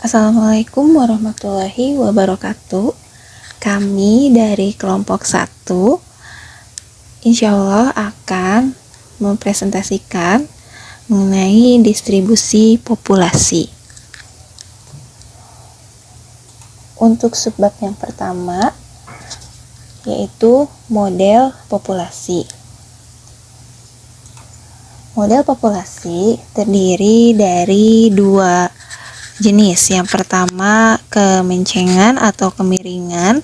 Assalamualaikum warahmatullahi wabarakatuh. Kami dari kelompok 1 insya Allah akan mempresentasikan mengenai distribusi populasi. Untuk subbab yang pertama yaitu model populasi. Model populasi terdiri dari dua jenis. Yang pertama kemencengan atau kemiringan,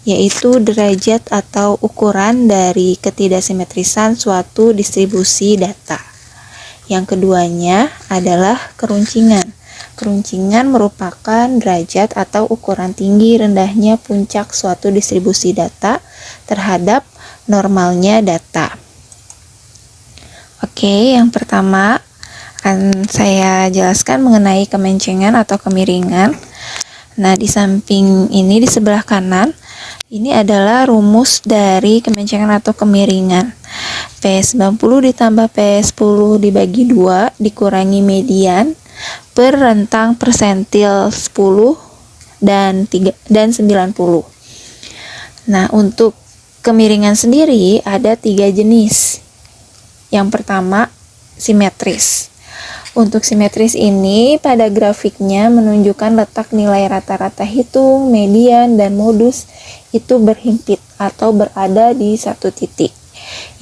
yaitu derajat atau ukuran dari ketidaksimetrisan suatu distribusi data. Yang keduanya adalah keruncingan. Keruncingan merupakan derajat atau ukuran tinggi rendahnya puncak suatu distribusi data terhadap normalnya data. Oke, yang pertama akan saya jelaskan mengenai kemencengan atau kemiringan. Nah, di samping ini di sebelah kanan, ini adalah rumus dari kemencengan atau kemiringan. P90 ditambah P10 dibagi 2 dikurangi median per rentang persentil 10 dan 90. Nah, untuk kemiringan sendiri ada 3 jenis. Yang pertama, simetris. Untuk simetris ini, pada grafiknya menunjukkan letak nilai rata-rata hitung, median, dan modus itu berhimpit atau berada di satu titik.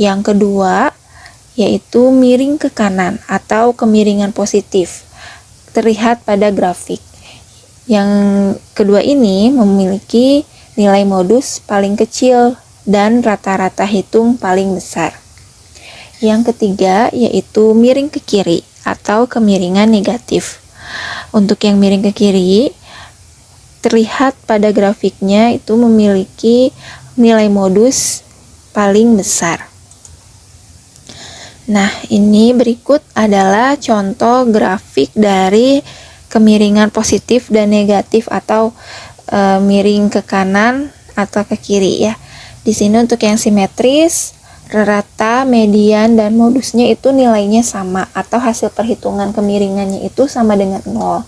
Yang kedua, yaitu miring ke kanan atau kemiringan positif, terlihat pada grafik. Yang kedua ini memiliki nilai modus paling kecil dan rata-rata hitung paling besar. Yang ketiga yaitu miring ke kiri atau kemiringan negatif. Untuk yang miring ke kiri, terlihat pada grafiknya itu memiliki nilai modus paling besar. Nah, ini berikut adalah contoh grafik dari kemiringan positif dan negatif atau miring ke kanan atau ke kiri ya. Di sini untuk yang simetris, rata, median, dan modusnya itu nilainya sama atau hasil perhitungan kemiringannya itu sama dengan 0.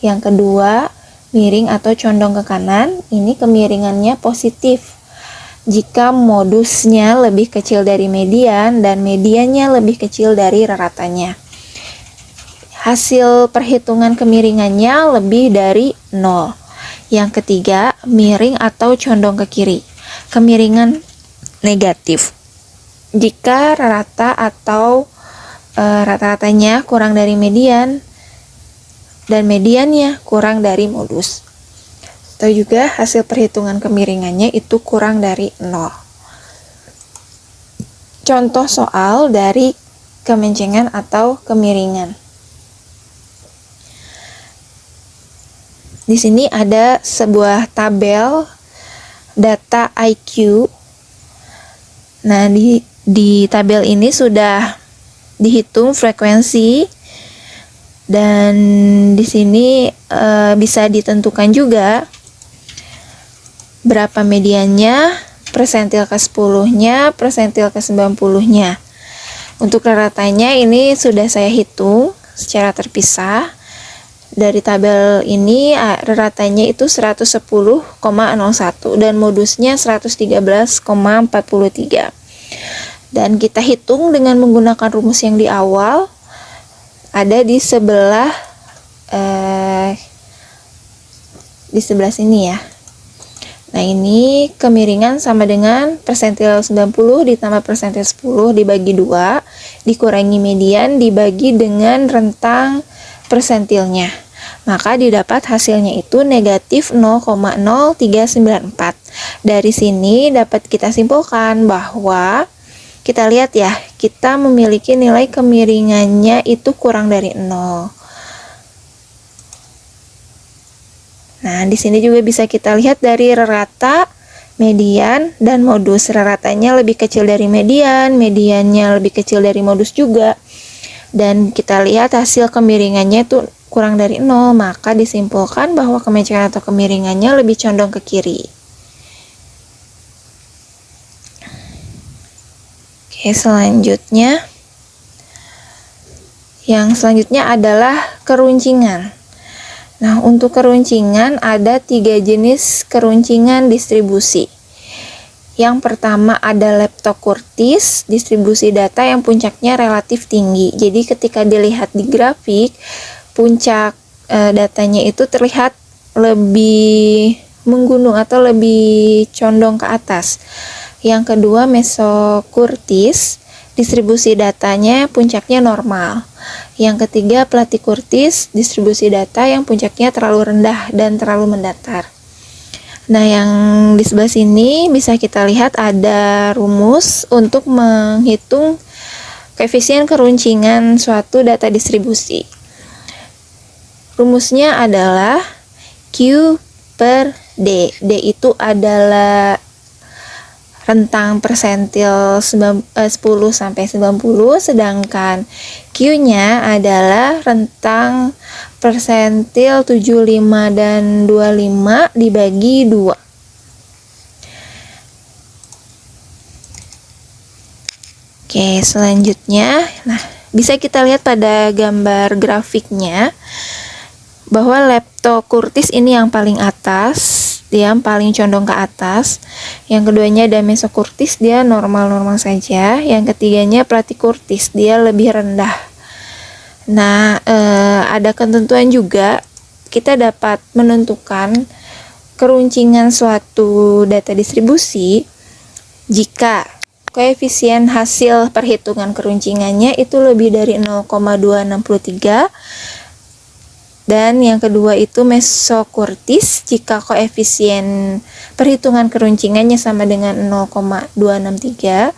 Yang kedua, miring atau condong ke kanan, ini kemiringannya positif jika modusnya lebih kecil dari median dan mediannya lebih kecil dari ratanya. Hasil perhitungan kemiringannya lebih dari 0. Yang ketiga, miring atau condong ke kiri, kemiringan negatif jika rata atau rata-ratanya kurang dari median dan mediannya kurang dari modus, atau juga hasil perhitungan kemiringannya itu kurang dari 0. Contoh soal dari kemencengan atau kemiringan. Di sini ada sebuah tabel data IQ. Nah, di tabel ini sudah dihitung frekuensi dan di sini bisa ditentukan juga berapa mediannya, persentil ke 10-nya, persentil ke 90-nya. Untuk ratanya ini sudah saya hitung secara terpisah. Dari tabel ini ratanya itu 110,01 dan modusnya 113,43. Dan kita hitung dengan menggunakan rumus yang di awal, ada di sebelah sini ya. Nah, ini kemiringan sama dengan persentil 90 ditambah persentil 10 dibagi 2 dikurangi median dibagi dengan rentang persentilnya. Maka didapat hasilnya itu negatif 0,0394. Dari sini dapat kita simpulkan bahwa kita lihat ya, kita memiliki nilai kemiringannya itu kurang dari 0. Nah, di sini juga bisa kita lihat dari rata, median, dan modus. Ratanya lebih kecil dari median, mediannya lebih kecil dari modus juga. Dan kita lihat hasil kemiringannya itu kurang dari 0, maka disimpulkan bahwa kemencengan atau kemiringannya lebih condong ke kiri. Oke, selanjutnya. Yang selanjutnya adalah keruncingan. Nah, untuk keruncingan ada 3 jenis keruncingan distribusi. Yang pertama ada Leptokurtis, distribusi data yang puncaknya relatif tinggi. Jadi ketika dilihat di grafik, puncak datanya itu terlihat lebih menggunung atau lebih condong ke atas. Yang kedua Mesokurtis, distribusi datanya puncaknya normal. Yang ketiga Platykurtis, distribusi data yang puncaknya terlalu rendah dan terlalu mendatar. Nah, yang di sebelah sini bisa kita lihat ada rumus untuk menghitung koefisien keruncingan suatu data distribusi. Rumusnya adalah Q per D. D itu adalah rentang persentil 10 sampai 90, sedangkan Q-nya adalah rentang persentil 75 dan 25 dibagi 2. Oke, selanjutnya, nah, bisa kita lihat pada gambar grafiknya bahwa Leptokurtis ini yang paling atas, dia yang paling condong ke atas. Yang keduanya ada Mesokurtis, dia normal-normal saja. Yang ketiganya Platykurtis, dia lebih rendah. Nah, ada ketentuan juga, kita dapat menentukan keruncingan suatu data distribusi jika koefisien hasil perhitungan keruncingannya itu lebih dari 0,263. Dan yang kedua itu Mesokurtis, jika koefisien perhitungan keruncingannya sama dengan 0,263.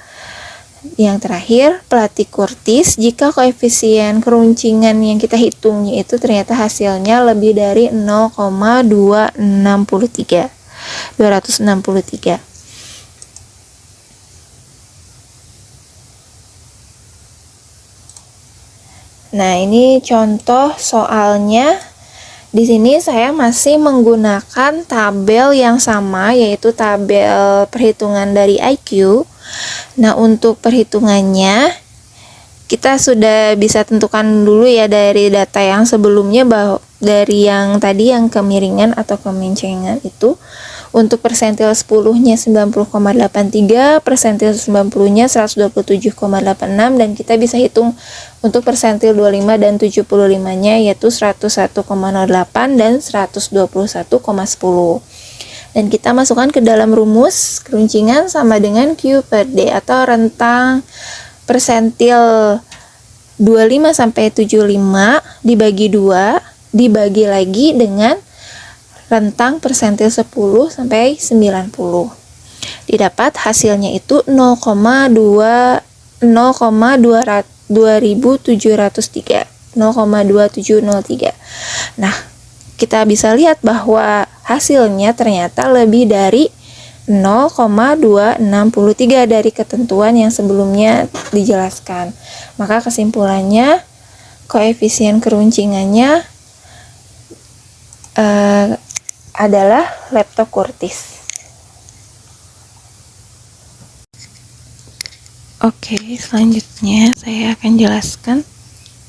Yang terakhir Platykurtis, jika koefisien keruncingan yang kita hitungnya itu ternyata hasilnya lebih dari 263. Nah, ini contoh soalnya. Di sini saya masih menggunakan tabel yang sama, yaitu tabel perhitungan dari IQ. Nah, untuk perhitungannya kita sudah bisa tentukan dulu ya dari data yang sebelumnya, bahwa dari yang tadi yang kemiringan atau kemencengan itu untuk persentil 10-nya 90,83, persentil 90-nya 127,86, dan kita bisa hitung untuk persentil 25 dan 75-nya yaitu 101,08 dan 121,10. Dan kita masukkan ke dalam rumus keruncingan sama dengan Q per D atau rentang persentil 25 sampai 75 dibagi 2 dibagi lagi dengan rentang persentil 10 sampai 90. Didapat hasilnya itu 0,2703. 0,2703. Nah, kita bisa lihat bahwa hasilnya ternyata lebih dari 0,263 dari ketentuan yang sebelumnya dijelaskan. Maka kesimpulannya koefisien keruncingannya adalah Leptokurtis. Oke, selanjutnya saya akan jelaskan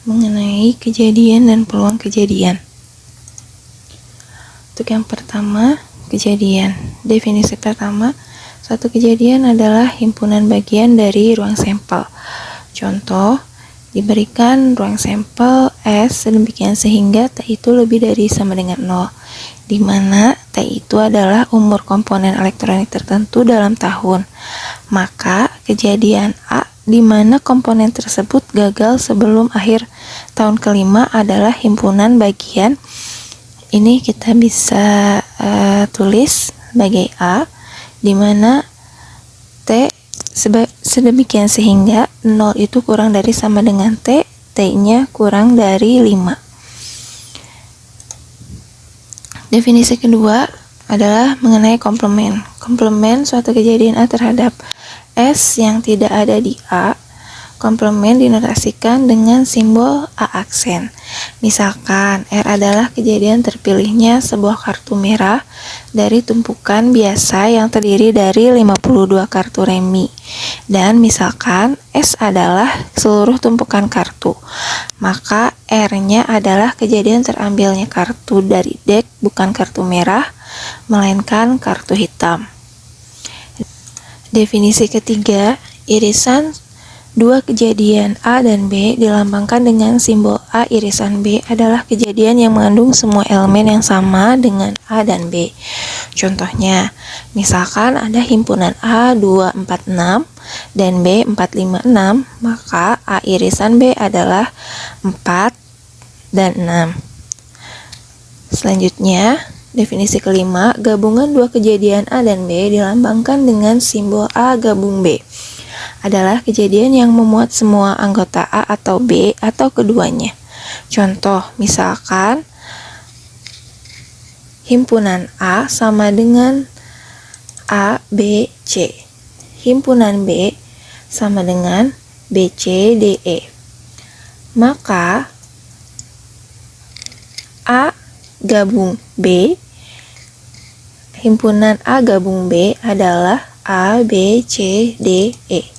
mengenai kejadian dan peluang kejadian. Untuk yang pertama, kejadian. Definisi pertama, suatu kejadian adalah himpunan bagian dari ruang sampel. Contoh, diberikan ruang sampel S sedemikian sehingga T itu lebih dari sama dengan 0, di mana T itu adalah umur komponen elektronik tertentu dalam tahun. Maka kejadian A di mana komponen tersebut gagal sebelum akhir tahun kelima adalah himpunan bagian. Ini kita bisa tulis sebagai A, di mana T sedemikian sehingga 0 itu kurang dari sama dengan T, T-nya kurang dari 5. Definisi kedua adalah mengenai komplement. Komplement suatu kejadian A terhadap S yang tidak ada di A. Komplement dinotasikan dengan simbol A aksen. Misalkan R adalah kejadian terpilihnya sebuah kartu merah dari tumpukan biasa yang terdiri dari 52 kartu remi, Dan misalkan S adalah seluruh tumpukan kartu, maka R-nya adalah kejadian terambilnya kartu dari deck, bukan kartu merah, melainkan kartu hitam. Definisi ketiga, irisan dua kejadian A dan B dilambangkan dengan simbol A. Irisan B adalah kejadian yang mengandung semua elemen yang sama dengan A dan B. Contohnya, misalkan ada himpunan A 246 dan B 456, maka A irisan B adalah 4 dan 6. Selanjutnya, definisi kelima, gabungan dua kejadian A dan B dilambangkan dengan simbol A gabung B adalah kejadian yang memuat semua anggota A atau B atau keduanya. Contoh, misalkan himpunan A sama dengan A, B, C. Himpunan B sama dengan B, C, D, E. Maka A gabung B, himpunan A gabung B adalah A, B, C, D, E.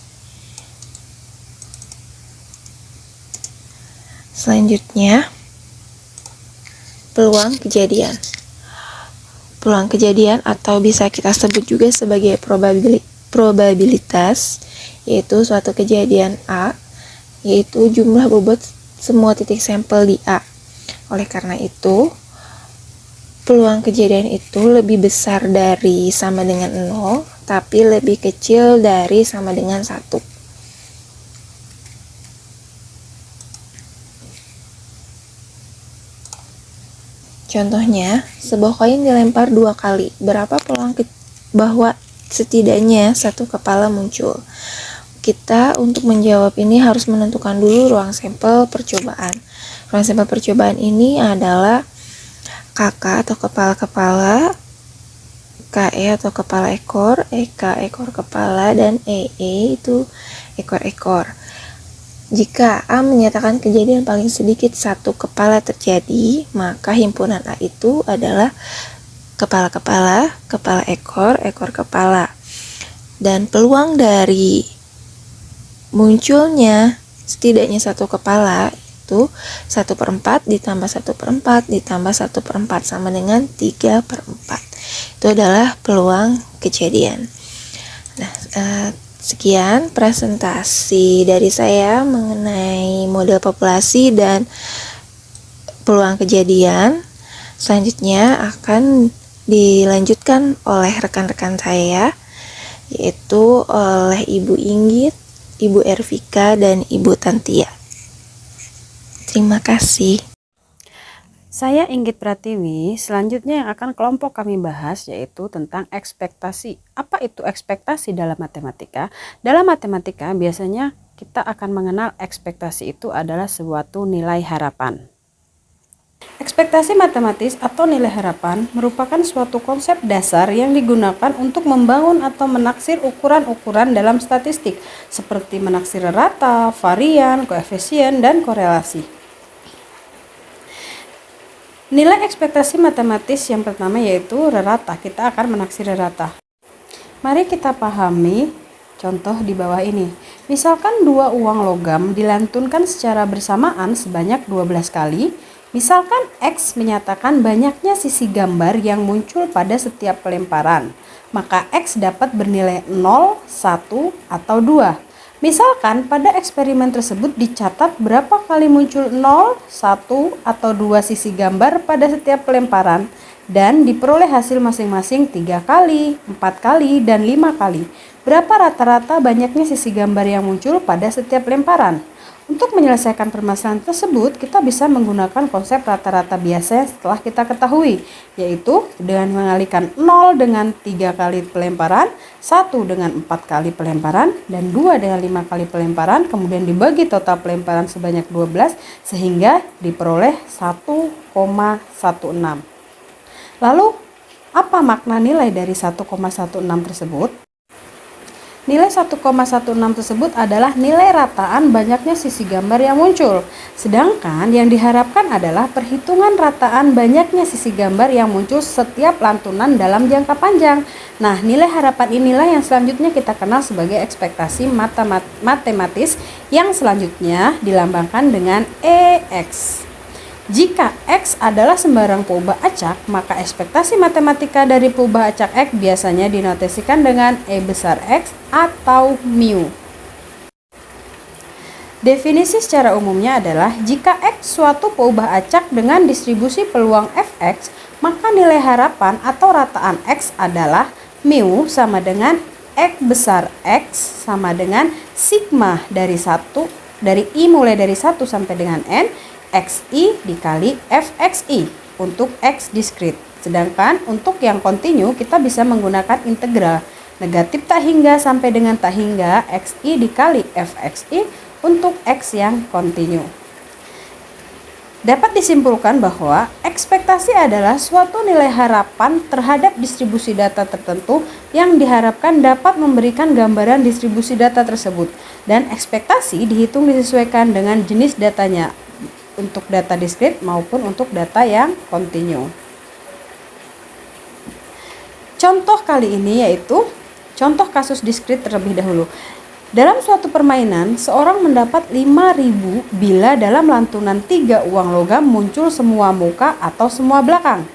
Selanjutnya, peluang kejadian. Peluang kejadian atau bisa kita sebut juga sebagai probabilitas, yaitu suatu kejadian A, yaitu jumlah bobot semua titik sampel di A. Oleh karena itu, peluang kejadian itu lebih besar dari sama dengan 0, tapi lebih kecil dari sama dengan 1. Contohnya, sebuah koin dilempar 2 kali. Berapa peluang bahwa setidaknya satu kepala muncul? Kita untuk menjawab ini harus menentukan dulu ruang sampel percobaan. Ruang sampel percobaan ini adalah KK atau kepala-kepala, KE atau kepala ekor, EK ekor kepala, dan EE itu ekor-ekor. Jika A menyatakan kejadian paling sedikit satu kepala terjadi, maka himpunan A itu adalah kepala-kepala, kepala ekor, ekor kepala. Dan peluang dari munculnya setidaknya satu kepala itu 1/4 ditambah 1/4 ditambah 1/4 sama dengan 3/4. Itu adalah peluang kejadian. Nah, sekian presentasi dari saya mengenai model populasi dan peluang kejadian. Selanjutnya akan dilanjutkan oleh rekan-rekan saya, yaitu oleh Ibu Inggit, Ibu Ervika, dan Ibu Tantia. Terima kasih. Saya Inggit Pratiwi, selanjutnya yang akan kelompok kami bahas yaitu tentang ekspektasi. Apa itu ekspektasi dalam matematika? Dalam matematika biasanya kita akan mengenal ekspektasi itu adalah suatu nilai harapan. Ekspektasi matematis atau nilai harapan merupakan suatu konsep dasar yang digunakan untuk membangun atau menaksir ukuran-ukuran dalam statistik, seperti menaksir rata, varian, koefisien, dan korelasi. Nilai ekspektasi matematis yang pertama yaitu rata. Kita akan menaksir rata. Mari kita pahami contoh di bawah ini. Misalkan dua uang logam dilantunkan secara bersamaan sebanyak 12 kali. Misalkan X menyatakan banyaknya sisi gambar yang muncul pada setiap pelemparan. Maka X dapat bernilai 0, 1, atau 2. Misalkan pada eksperimen tersebut dicatat berapa kali muncul 0, 1, atau 2 sisi gambar pada setiap pelemparan dan diperoleh hasil masing-masing 3 kali, 4 kali, dan 5 kali. Berapa rata-rata banyaknya sisi gambar yang muncul pada setiap lemparan? Untuk menyelesaikan permasalahan tersebut, kita bisa menggunakan konsep rata-rata biasa yang setelah kita ketahui, yaitu dengan mengalihkan 0 dengan 3 kali pelemparan, 1 dengan 4 kali pelemparan, dan 2 dengan 5 kali pelemparan, kemudian dibagi total pelemparan sebanyak 12, sehingga diperoleh 1,16. Lalu, apa makna nilai dari 1,16 tersebut? Nilai 1,16 tersebut adalah nilai rataan banyaknya sisi gambar yang muncul. Sedangkan yang diharapkan adalah perhitungan rataan banyaknya sisi gambar yang muncul setiap lantunan dalam jangka panjang. Nah, nilai harapan inilah yang selanjutnya kita kenal sebagai ekspektasi matematis yang selanjutnya dilambangkan dengan EX. Jika X adalah sembarang peubah acak, maka ekspektasi matematika dari peubah acak X biasanya dinotasikan dengan E besar X atau mu. Definisi secara umumnya adalah jika X suatu peubah acak dengan distribusi peluang Fx, maka nilai harapan atau rataan X adalah mu sama dengan X besar X sama dengan sigma dari I mulai dari 1 sampai dengan N XI dikali Fxi untuk X diskrit. Sedangkan untuk yang kontinu kita bisa menggunakan integral negatif tak hingga sampai dengan tak hingga Xi dikali Fxi untuk X yang kontinu. Dapat disimpulkan bahwa ekspektasi adalah suatu nilai harapan terhadap distribusi data tertentu yang diharapkan dapat memberikan gambaran distribusi data tersebut, dan ekspektasi dihitung disesuaikan dengan jenis datanya, untuk data diskrit maupun untuk data yang kontinu. Contoh kali ini yaitu contoh kasus diskrit terlebih dahulu. Dalam suatu permainan, seorang mendapat 5.000 bila dalam lantunan 3 uang logam muncul semua muka atau semua belakang,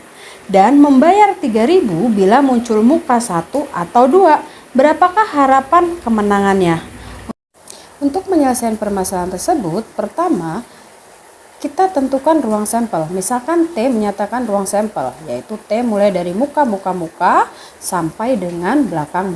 dan membayar 3.000 bila muncul muka 1 atau 2. Berapakah harapan kemenangannya? Untuk menyelesaikan permasalahan tersebut, pertama kita tentukan ruang sampel. Misalkan T menyatakan ruang sampel, yaitu T mulai dari muka sampai dengan belakang.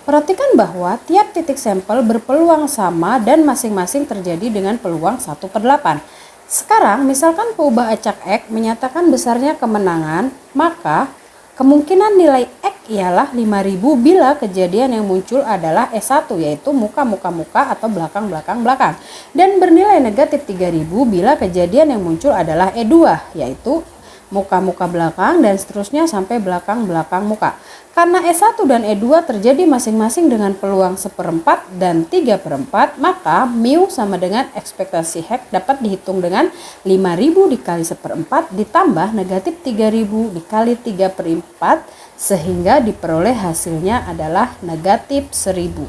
Perhatikan bahwa tiap titik sampel berpeluang sama dan masing-masing terjadi dengan peluang 1/8. Sekarang misalkan peubah acak X menyatakan besarnya kemenangan, maka kemungkinan nilai X ialah 5.000 bila kejadian yang muncul adalah E1, yaitu muka atau belakang. Dan bernilai negatif 3.000 bila kejadian yang muncul adalah E2, yaitu muka belakang dan seterusnya sampai belakang muka. Karena E1 dan E2 terjadi masing-masing dengan peluang 1/4 dan 3/4, maka mu sama dengan ekspektasi X dapat dihitung dengan 5.000 dikali 1/4 ditambah negatif 3.000 dikali 3/4 sehingga diperoleh hasilnya adalah negatif 1.000.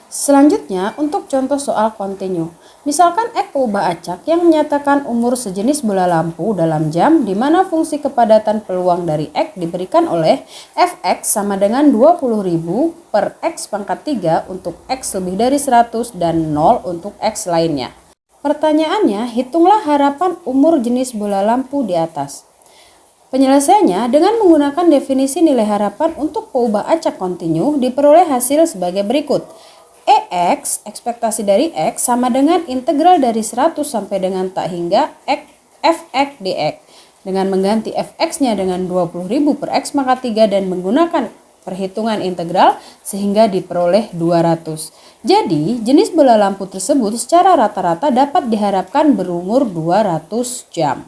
Selanjutnya untuk contoh soal kontinu. Misalkan X peubah acak yang menyatakan umur sejenis bola lampu dalam jam di mana fungsi kepadatan peluang dari X diberikan oleh Fx sama dengan 20.000 per X pangkat 3 untuk X lebih dari 100 dan 0 untuk X lainnya. Pertanyaannya, hitunglah harapan umur jenis bola lampu di atas. Penyelesaiannya dengan menggunakan definisi nilai harapan untuk peubah acak kontinu diperoleh hasil sebagai berikut. EX, ekspektasi dari X, sama dengan integral dari 100 sampai dengan tak hingga Fx dx. Dengan mengganti Fx-nya dengan 20.000 per X pangkat 3 dan menggunakan perhitungan integral sehingga diperoleh 200. Jadi, jenis bola lampu tersebut secara rata-rata dapat diharapkan berumur 200 jam.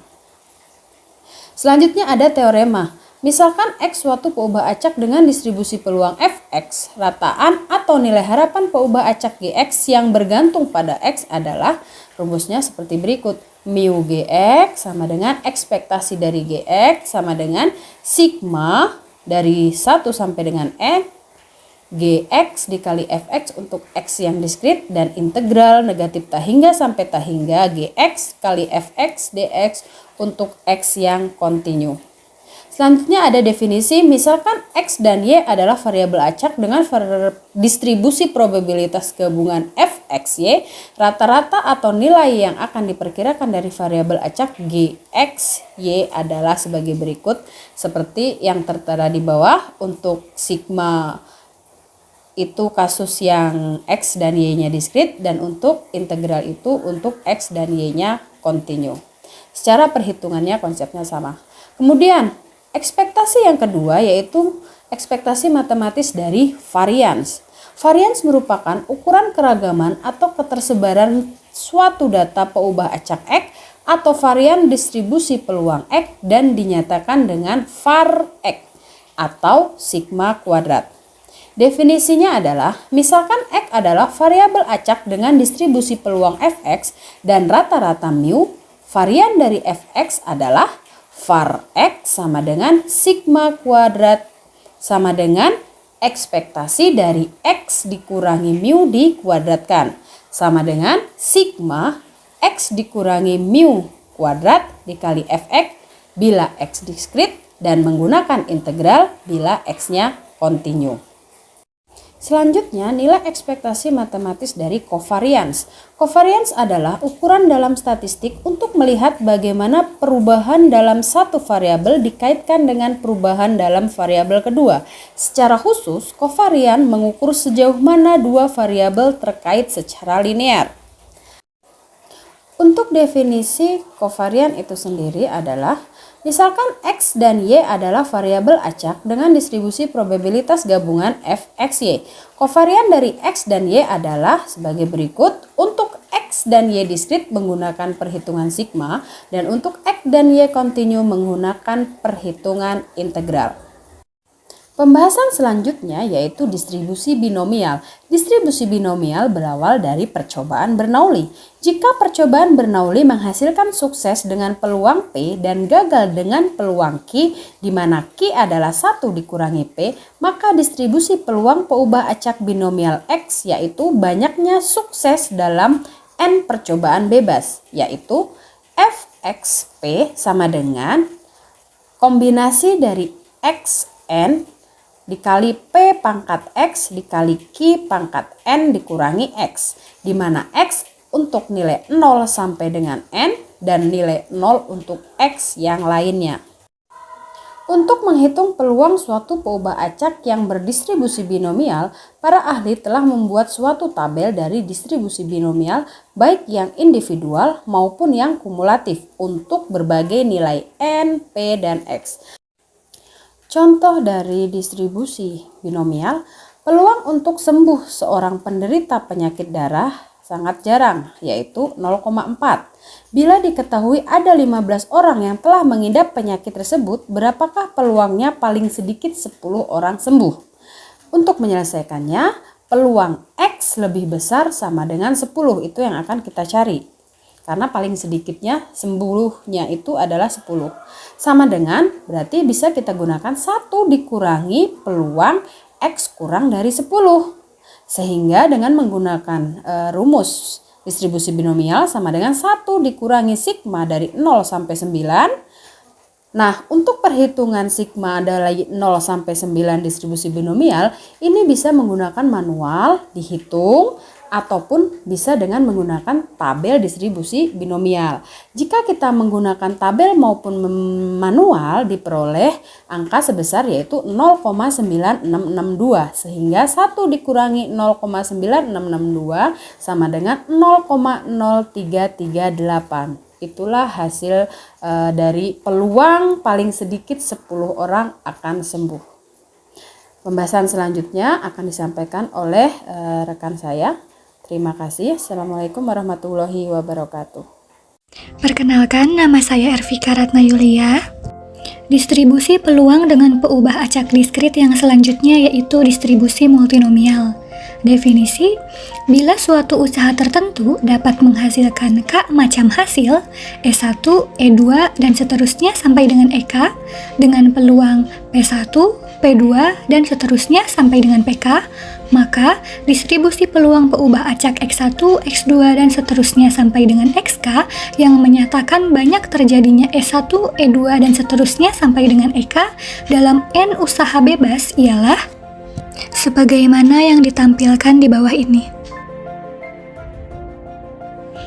Selanjutnya ada teorema. Misalkan X suatu peubah acak dengan distribusi peluang Fx, rataan atau nilai harapan peubah acak Gx yang bergantung pada X adalah rumusnya seperti berikut. Mu Gx sama dengan ekspektasi dari Gx sama dengan sigma dari 1 sampai dengan N Gx dikali Fx untuk X yang diskrit dan integral negatif tak hingga sampai tak hingga Gx kali Fx dx untuk X yang kontinu. Selanjutnya ada definisi, misalkan X dan Y adalah variabel acak dengan distribusi probabilitas gabungan Fxy, rata-rata atau nilai yang akan diperkirakan dari variabel acak Gxy adalah sebagai berikut, seperti yang tertera di bawah. Untuk sigma itu kasus yang X dan Y-nya diskrit, dan untuk integral itu untuk X dan Y-nya kontinu. Secara perhitungannya konsepnya sama. Kemudian ekspektasi yang kedua yaitu ekspektasi matematis dari varians. Varians merupakan ukuran keragaman atau ketersebaran suatu data peubah acak X atau varian distribusi peluang X dan dinyatakan dengan var X atau sigma kuadrat. Definisinya adalah, misalkan X adalah variabel acak dengan distribusi peluang Fx dan rata-rata mu, varian dari Fx adalah var X sama dengan sigma kuadrat sama dengan ekspektasi dari X dikurangi mu dikuadratkan sama dengan sigma X dikurangi mu kuadrat dikali Fx bila X diskrit dan menggunakan integral bila X-nya kontinu. Selanjutnya, nilai ekspektasi matematis dari covariance. Covariance adalah ukuran dalam statistik untuk melihat bagaimana perubahan dalam satu variabel dikaitkan dengan perubahan dalam variabel kedua. Secara khusus, covariance mengukur sejauh mana dua variabel terkait secara linear. Untuk definisi covariance itu sendiri adalah, misalkan X dan Y adalah variabel acak dengan distribusi probabilitas gabungan Fxy. Covarian dari X dan Y adalah sebagai berikut. Untuk X dan Y diskrit menggunakan perhitungan sigma dan untuk X dan Y kontinu menggunakan perhitungan integral. Pembahasan selanjutnya yaitu distribusi binomial. Distribusi binomial berawal dari percobaan Bernoulli. Jika percobaan Bernoulli menghasilkan sukses dengan peluang P dan gagal dengan peluang Q, di mana Q adalah 1 dikurangi P, maka distribusi peluang peubah acak binomial X yaitu banyaknya sukses dalam N percobaan bebas, yaitu Fxp sama dengan kombinasi dari Xn dikali P pangkat X dikali Q pangkat N dikurangi X, di mana X untuk nilai 0 sampai dengan N dan nilai 0 untuk X yang lainnya. Untuk menghitung peluang suatu peubah acak yang berdistribusi binomial, para ahli telah membuat suatu tabel dari distribusi binomial baik yang individual maupun yang kumulatif untuk berbagai nilai N, P, dan X. Contoh dari distribusi binomial, peluang untuk sembuh seorang penderita penyakit darah sangat jarang, yaitu 0,4. Bila diketahui ada 15 orang yang telah mengidap penyakit tersebut, berapakah peluangnya paling sedikit 10 orang sembuh? Untuk menyelesaikannya, peluang X lebih besar sama dengan 10, itu yang akan kita cari. Karena paling sedikitnya sembuhnya itu adalah 10. Sama dengan berarti bisa kita gunakan 1 dikurangi peluang X kurang dari 10. Sehingga dengan menggunakan rumus distribusi binomial sama dengan 1 dikurangi sigma dari 0 sampai 9. Nah, untuk perhitungan sigma dari 0 sampai 9 distribusi binomial, ini bisa menggunakan manual dihitung ataupun bisa dengan menggunakan tabel distribusi binomial. Jika kita menggunakan tabel maupun manual diperoleh angka sebesar yaitu 0,9662 sehingga 1 dikurangi 0,9662 sama dengan 0,0338. Itulah hasil dari peluang paling sedikit 10 orang akan sembuh. Pembahasan selanjutnya akan disampaikan oleh rekan saya. Terima kasih. Assalamualaikum warahmatullahi wabarakatuh. Perkenalkan, nama saya Ervika Ratna Yulia. Distribusi peluang dengan peubah acak diskrit yang selanjutnya yaitu distribusi multinomial. Definisi, bila suatu usaha tertentu dapat menghasilkan K macam hasil, E1, E2, dan seterusnya sampai dengan EK, dengan peluang P1, P2, dan seterusnya sampai dengan PK, maka distribusi peluang peubah acak X1, X2, dan seterusnya sampai dengan XK yang menyatakan banyak terjadinya E1, E2, dan seterusnya sampai dengan EK dalam N usaha bebas ialah sebagaimana yang ditampilkan di bawah ini.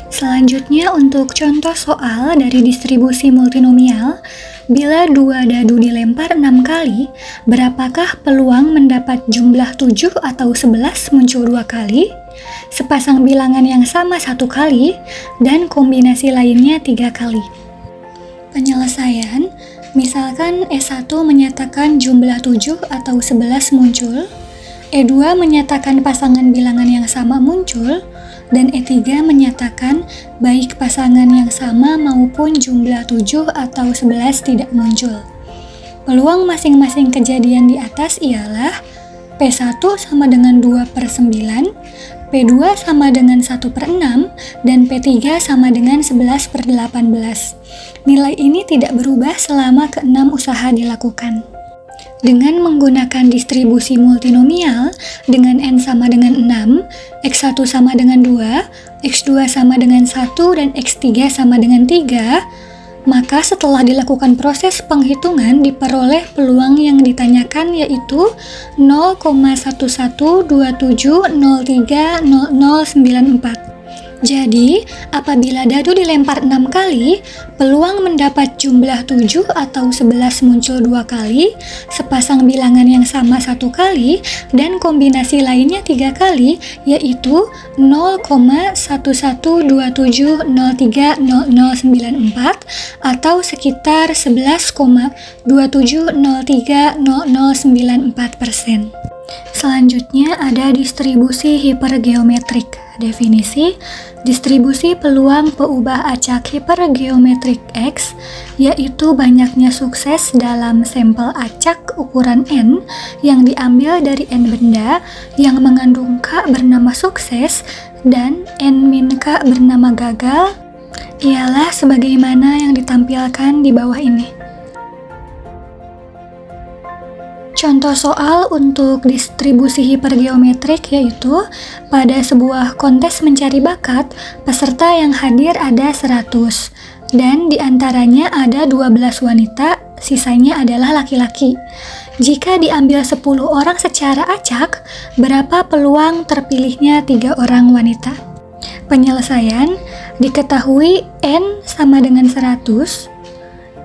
Selanjutnya untuk contoh soal dari distribusi multinomial, bila 2 dadu dilempar 6 kali, berapakah peluang mendapat jumlah 7 atau 11 muncul 2 kali, sepasang bilangan yang sama 1 kali, dan kombinasi lainnya 3 kali. Penyelesaian, misalkan E1 menyatakan jumlah 7 atau 11 muncul, E2 menyatakan pasangan bilangan yang sama muncul, dan E3 menyatakan baik pasangan yang sama maupun jumlah 7 atau 11 tidak muncul. Peluang masing-masing kejadian di atas ialah P1 P1 sama dengan 2/9, P2 sama dengan 1/6, dan P3 sama dengan 11/18. Nilai ini tidak berubah selama ke-6 usaha dilakukan. Dengan menggunakan distribusi multinomial dengan N sama dengan 6, X1 sama dengan 2, X2 sama dengan 1, dan X3 sama dengan 3, maka setelah dilakukan proses penghitungan diperoleh peluang yang ditanyakan yaitu 0,1127030094. Jadi, apabila dadu dilempar 6 kali, peluang mendapat jumlah 7 atau 11 muncul 2 kali, sepasang bilangan yang sama 1 kali, dan kombinasi lainnya 3 kali, yaitu 0,1127030094 atau sekitar 11,27030094%. Selanjutnya ada distribusi hipergeometrik. Definisi, distribusi peluang peubah acak hipergeometrik X yaitu banyaknya sukses dalam sampel acak ukuran N yang diambil dari N benda yang mengandung K bernama sukses dan N-K bernama gagal ialah sebagaimana yang ditampilkan di bawah ini. Contoh soal untuk distribusi hipergeometrik yaitu pada sebuah kontes mencari bakat, peserta yang hadir ada 100 dan diantaranya ada 12 wanita, sisanya adalah laki-laki. Jika diambil 10 orang secara acak, berapa peluang terpilihnya 3 orang wanita? Penyelesaian, diketahui N sama dengan 100,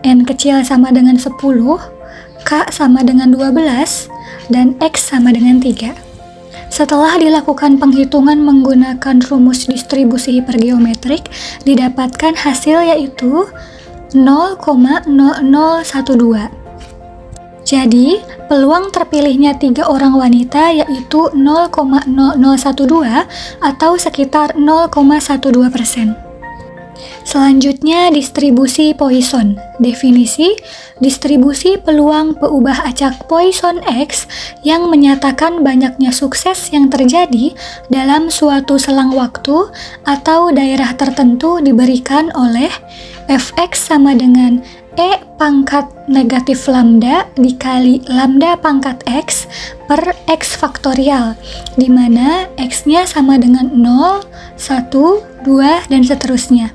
N kecil sama dengan 10, K sama dengan 12, dan X sama dengan 3. Setelah dilakukan penghitungan menggunakan rumus distribusi hipergeometrik, didapatkan hasil yaitu 0,0012. Jadi, peluang terpilihnya 3 orang wanita yaitu 0,0012 atau sekitar 0,12%. Selanjutnya, distribusi Poisson. Definisi, distribusi peluang peubah acak Poisson X yang menyatakan banyaknya sukses yang terjadi dalam suatu selang waktu atau daerah tertentu diberikan oleh Fx sama dengan E pangkat negatif lambda dikali lambda pangkat X per X faktorial, di mana X-nya sama dengan 0, 1, 2, dan seterusnya.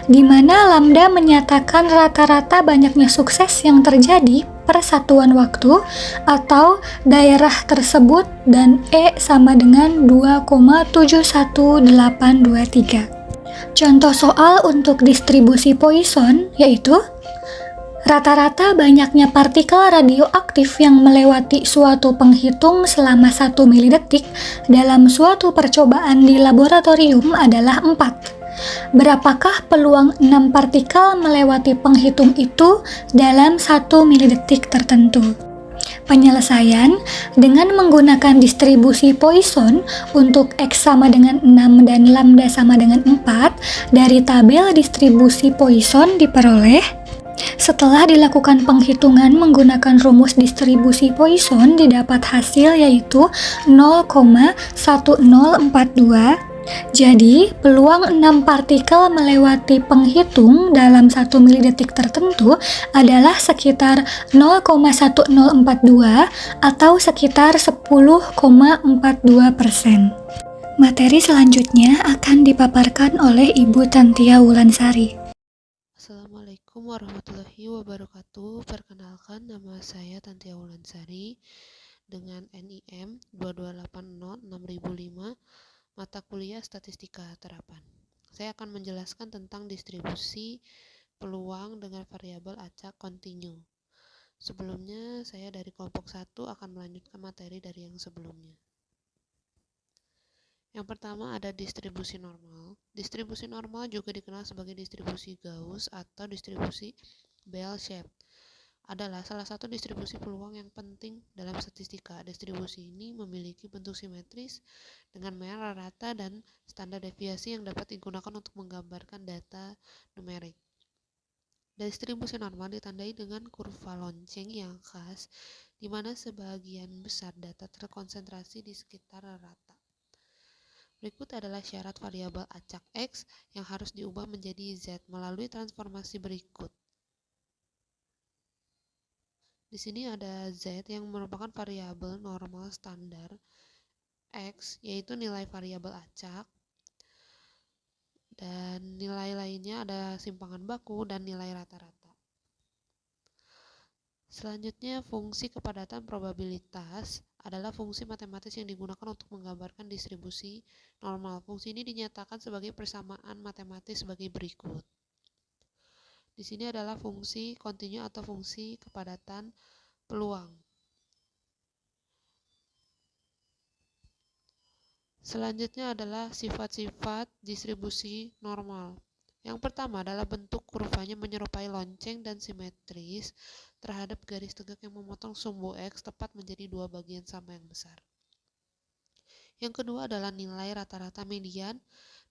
Di mana lambda menyatakan rata-rata banyaknya sukses yang terjadi per satuan waktu atau daerah tersebut dan E sama dengan 2,71823. Contoh soal untuk distribusi Poisson yaitu rata-rata banyaknya partikel radioaktif yang melewati suatu penghitung selama 1 milidetik dalam suatu percobaan di laboratorium adalah 4. Berapakah peluang 6 partikel melewati penghitung itu dalam 1 milidetik tertentu? Penyelesaian dengan menggunakan distribusi Poisson untuk X sama dengan 6 dan lambda sama dengan 4 dari tabel distribusi Poisson diperoleh. Setelah dilakukan penghitungan menggunakan rumus distribusi Poisson didapat hasil yaitu 0,1042. Jadi, peluang 6 partikel melewati penghitung dalam 1 milidetik tertentu adalah sekitar 0,1042 atau sekitar 10,42%. Materi selanjutnya akan dipaparkan oleh Ibu Tantia Wulansari. Assalamualaikum warahmatullahi wabarakatuh. Perkenalkan, nama saya Tantia Wulansari dengan NIM 22806005, mata kuliah Statistika Terapan. Saya akan menjelaskan tentang distribusi peluang dengan variabel acak kontinu. Sebelumnya, saya dari kelompok 1 akan melanjutkan materi dari yang sebelumnya. Yang pertama ada distribusi normal. Distribusi normal juga dikenal sebagai distribusi Gauss atau distribusi bell-shaped. Adalah salah satu distribusi peluang yang penting dalam statistika. Distribusi ini memiliki bentuk simetris dengan merah rata dan standar deviasi yang dapat digunakan untuk menggambarkan data numerik. Distribusi normal ditandai dengan kurva lonceng yang khas, di mana sebagian besar data terkonsentrasi di sekitar rata. Berikut adalah syarat variabel acak X yang harus diubah menjadi Z melalui transformasi berikut. Di sini ada Z yang merupakan variabel normal standar, X yaitu nilai variabel acak, dan nilai lainnya ada simpangan baku dan nilai rata-rata. Selanjutnya, fungsi kepadatan probabilitas adalah fungsi matematis yang digunakan untuk menggambarkan distribusi normal. Fungsi ini dinyatakan sebagai persamaan matematis sebagai berikut. Di sini adalah fungsi kontinu atau fungsi kepadatan peluang. Selanjutnya adalah sifat-sifat distribusi normal. Yang pertama adalah bentuk kurvanya menyerupai lonceng dan simetris terhadap garis tegak yang memotong sumbu X tepat menjadi dua bagian sama yang besar. Yang kedua adalah nilai rata-rata median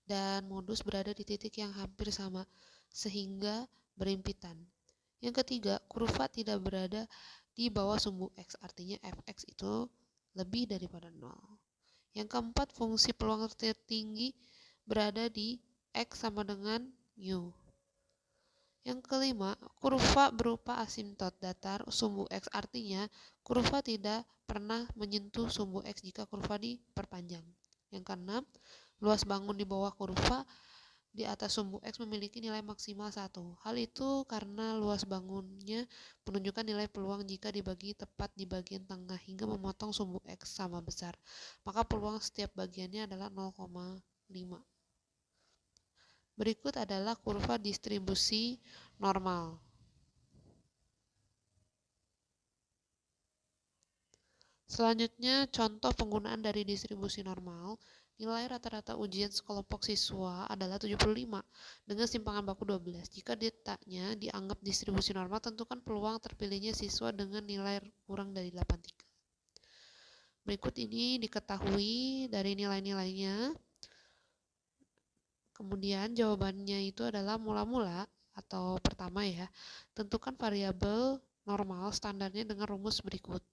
dan modus berada di titik yang hampir sama sehingga berimpitan. Yang ketiga, kurva tidak berada di bawah sumbu X, artinya fx itu lebih daripada 0. Yang keempat, fungsi peluang tertinggi berada di X sama dengan U. Yang kelima, kurva berupa asimtot datar sumbu X, artinya kurva tidak pernah menyentuh sumbu X jika kurva diperpanjang. Yang keenam, luas bangun di bawah kurva di atas sumbu X memiliki nilai maksimal 1. Hal itu karena luas bangunnya menunjukkan nilai peluang jika dibagi tepat di bagian tengah hingga memotong sumbu X sama besar. Maka peluang setiap bagiannya adalah 0,5. Berikut adalah kurva distribusi normal. Selanjutnya, contoh penggunaan dari distribusi normal. Nilai rata-rata ujian sekelompok siswa adalah 75 dengan simpangan baku 12. Jika datanya dianggap distribusi normal, tentukan peluang terpilihnya siswa dengan nilai kurang dari 83. Berikut ini diketahui dari nilai-nilainya. Kemudian jawabannya itu adalah mula-mula atau pertama ya, tentukan variabel normal standarnya dengan rumus berikut.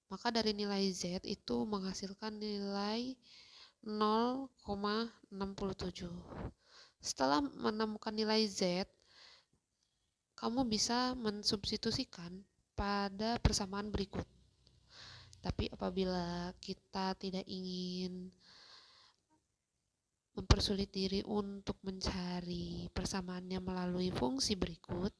Maka dari nilai Z itu menghasilkan nilai 0,67. Setelah menemukan nilai Z, kamu bisa mensubstitusikan pada persamaan berikut. Tapi apabila kita tidak ingin mempersulit diri untuk mencari persamaannya melalui fungsi berikut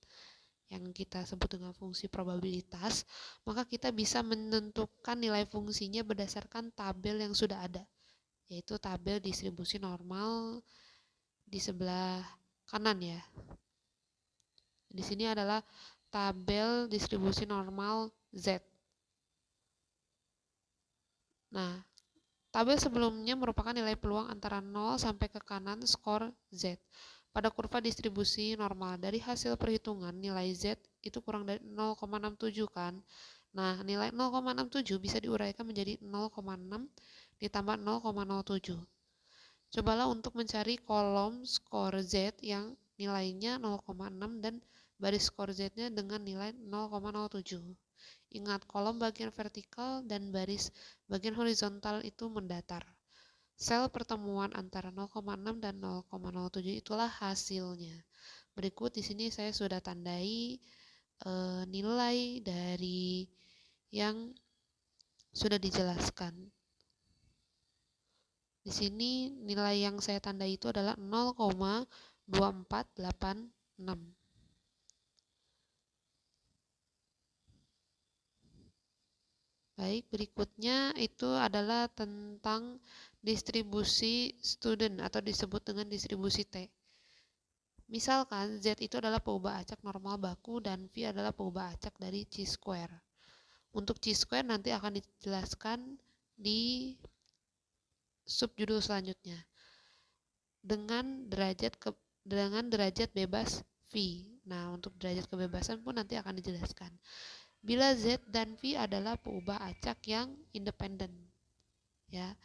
yang kita sebut dengan fungsi probabilitas, maka kita bisa menentukan nilai fungsinya berdasarkan tabel yang sudah ada, yaitu tabel distribusi normal di sebelah kanan ya. Di sini adalah tabel distribusi normal Z. Nah, tabel sebelumnya merupakan nilai peluang antara 0 sampai ke kanan skor Z. Pada kurva distribusi normal, dari hasil perhitungan nilai Z itu kurang dari 0,67 kan. Nah, nilai 0,67 bisa diuraikan menjadi 0,6 ditambah 0,07. Cobalah untuk mencari kolom skor Z yang nilainya 0,6 dan baris skor Z-nya dengan nilai 0,07. Ingat, kolom bagian vertikal dan baris bagian horizontal itu mendatar. Sel pertemuan antara 0,6 dan 0,07 itulah hasilnya. Berikut di sini saya sudah tandai nilai dari yang sudah dijelaskan. Di sini nilai yang saya tandai itu adalah 0,2486. Baik, berikutnya itu adalah tentang distribusi student atau disebut dengan distribusi T. Misalkan Z itu adalah peubah acak normal baku dan V adalah peubah acak dari chi-square. Untuk chi-square nanti akan dijelaskan di subjudul selanjutnya. Dengan derajat bebas V. Nah, untuk derajat kebebasan pun nanti akan dijelaskan. Bila Z dan V adalah peubah acak yang independen. Ya.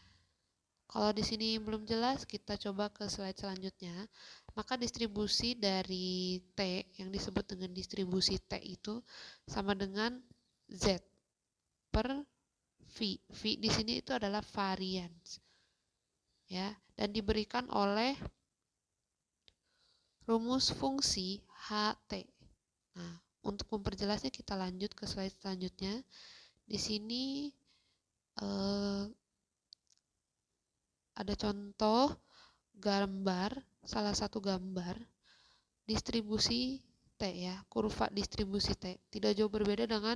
Kalau di sini belum jelas, kita coba ke slide selanjutnya. maka distribusi dari T yang disebut dengan distribusi T itu sama dengan Z per V. V di sini itu adalah varians, ya, dan diberikan oleh rumus fungsi HT. Nah, untuk memperjelasnya kita lanjut ke slide selanjutnya. Di sini ada contoh gambar, salah satu gambar distribusi T, ya, kurva distribusi T. Tidak jauh berbeda dengan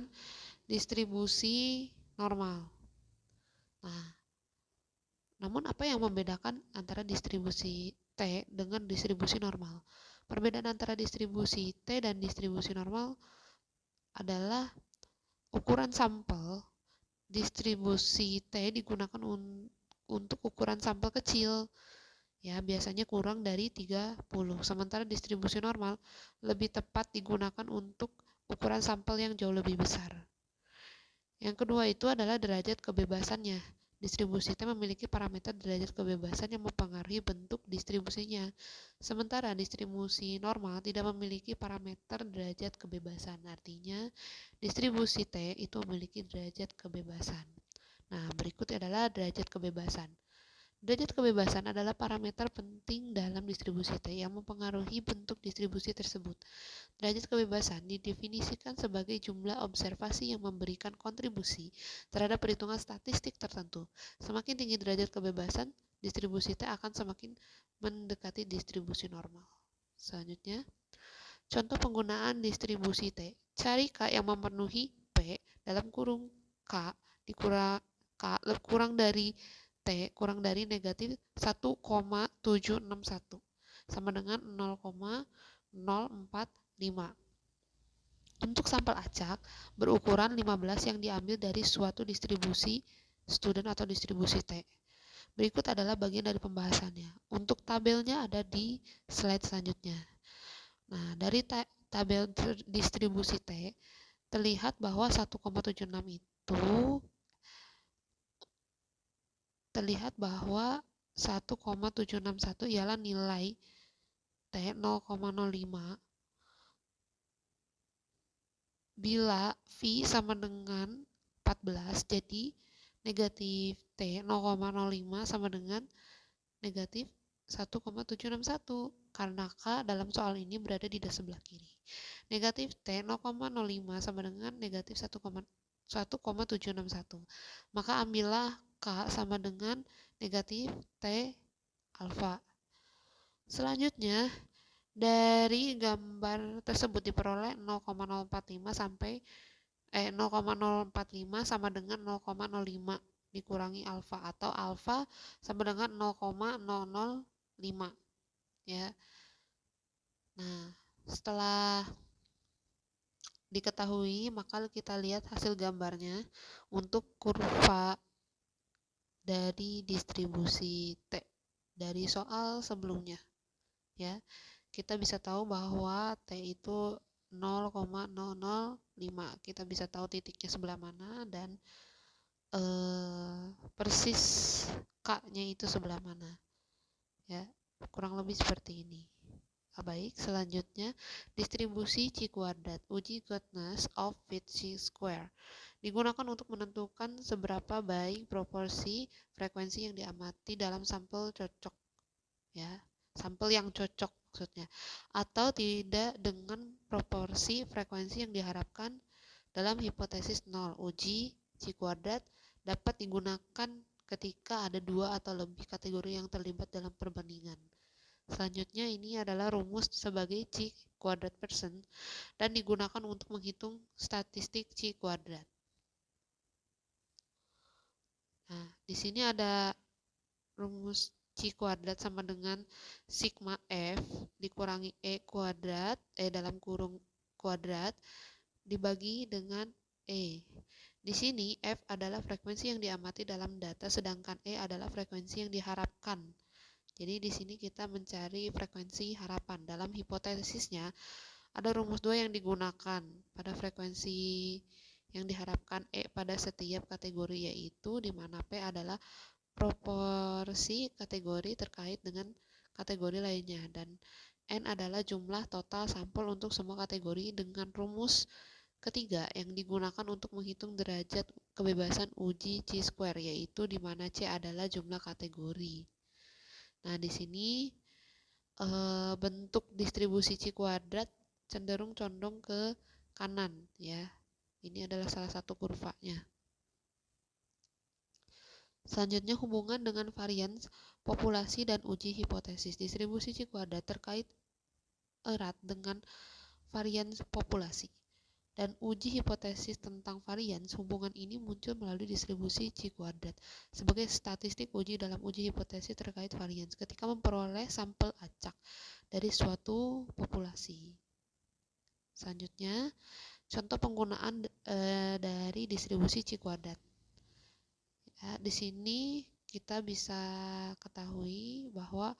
distribusi normal. Nah, namun apa yang membedakan antara distribusi T dengan distribusi normal? Perbedaan antara distribusi T dan distribusi normal adalah ukuran sampel. Distribusi T digunakan untuk ukuran sampel kecil, ya, biasanya kurang dari 30. Sementara distribusi normal lebih tepat digunakan untuk ukuran sampel yang jauh lebih besar. Yang kedua itu adalah derajat kebebasannya. Distribusi T memiliki parameter derajat kebebasan yang mempengaruhi bentuk distribusinya. Sementara distribusi normal tidak memiliki parameter derajat kebebasan. Artinya, distribusi T itu memiliki derajat kebebasan. Nah, berikut adalah derajat kebebasan. Derajat kebebasan adalah parameter penting dalam distribusi T yang mempengaruhi bentuk distribusi tersebut. Derajat kebebasan didefinisikan sebagai jumlah observasi yang memberikan kontribusi terhadap perhitungan statistik tertentu. Semakin tinggi derajat kebebasan, distribusi T akan semakin mendekati distribusi normal. Selanjutnya, contoh penggunaan distribusi T. Cari K yang memenuhi P dalam kurung K dikurang K kurang dari T kurang dari negatif 1,761 sama dengan 0,045. Untuk sampel acak berukuran 15 yang diambil dari suatu distribusi student atau distribusi T. Berikut adalah bagian dari pembahasannya. Untuk tabelnya ada di slide selanjutnya. Nah, dari tabel distribusi T terlihat bahwa 1,76 itu terlihat bahwa 1,761 ialah nilai T 0,05 bila V sama dengan 14, jadi negatif T 0,05 sama dengan negatif 1,761 karena K dalam soal ini berada di sebelah kiri. Negatif T 0,05 sama dengan negatif 1,761. Maka ambillah K sama dengan negatif T alfa. Selanjutnya, dari gambar tersebut diperoleh 0,045 sampai 0,045 sama dengan 0,05 dikurangi alfa atau alfa sama dengan 0,005, ya. Nah, setelah diketahui, maka kita lihat hasil gambarnya untuk kurva dari distribusi T dari soal sebelumnya, ya. Kita bisa tahu bahwa T itu 0,005. Kita bisa tahu titiknya sebelah mana dan persis K-nya itu sebelah mana, ya. Kurang lebih seperti ini. Baik, selanjutnya distribusi C kuadrat, uji goodness of fit C square. Digunakan untuk menentukan seberapa baik proporsi frekuensi yang diamati dalam sampel cocok, ya, sampel yang cocok maksudnya, atau tidak dengan proporsi frekuensi yang diharapkan dalam hipotesis 0. Uji C kuadrat dapat digunakan ketika ada dua atau lebih kategori yang terlibat dalam perbandingan. Selanjutnya ini adalah rumus sebagai C kuadrat persen dan digunakan untuk menghitung statistik C kuadrat. Nah, di sini ada rumus C kuadrat sama dengan sigma F dikurangi E kuadrat, dalam kurung kuadrat, dibagi dengan E. Di sini F adalah frekuensi yang diamati dalam data, sedangkan E adalah frekuensi yang diharapkan. Jadi di sini kita mencari frekuensi harapan. Dalam hipotesisnya ada rumus 2 yang digunakan pada frekuensi yang diharapkan E pada setiap kategori, yaitu di mana P adalah proporsi kategori terkait dengan kategori lainnya, dan N adalah jumlah total sampel untuk semua kategori dengan rumus ketiga yang digunakan untuk menghitung derajat kebebasan uji chi-square, yaitu di mana C adalah jumlah kategori. Nah, di sini bentuk distribusi chi kuadrat cenderung condong ke kanan ya. Ini adalah salah satu kurvanya. Selanjutnya, hubungan dengan varians populasi dan uji hipotesis. Distribusi chi kuadrat terkait erat dengan varians populasi dan uji hipotesis tentang varians. Hubungan ini muncul melalui distribusi chi kuadrat sebagai statistik uji dalam uji hipotesis terkait varians ketika memperoleh sampel acak dari suatu populasi. Selanjutnya, contoh penggunaan dari distribusi chi kuadrat. Ya, di sini kita bisa ketahui bahwa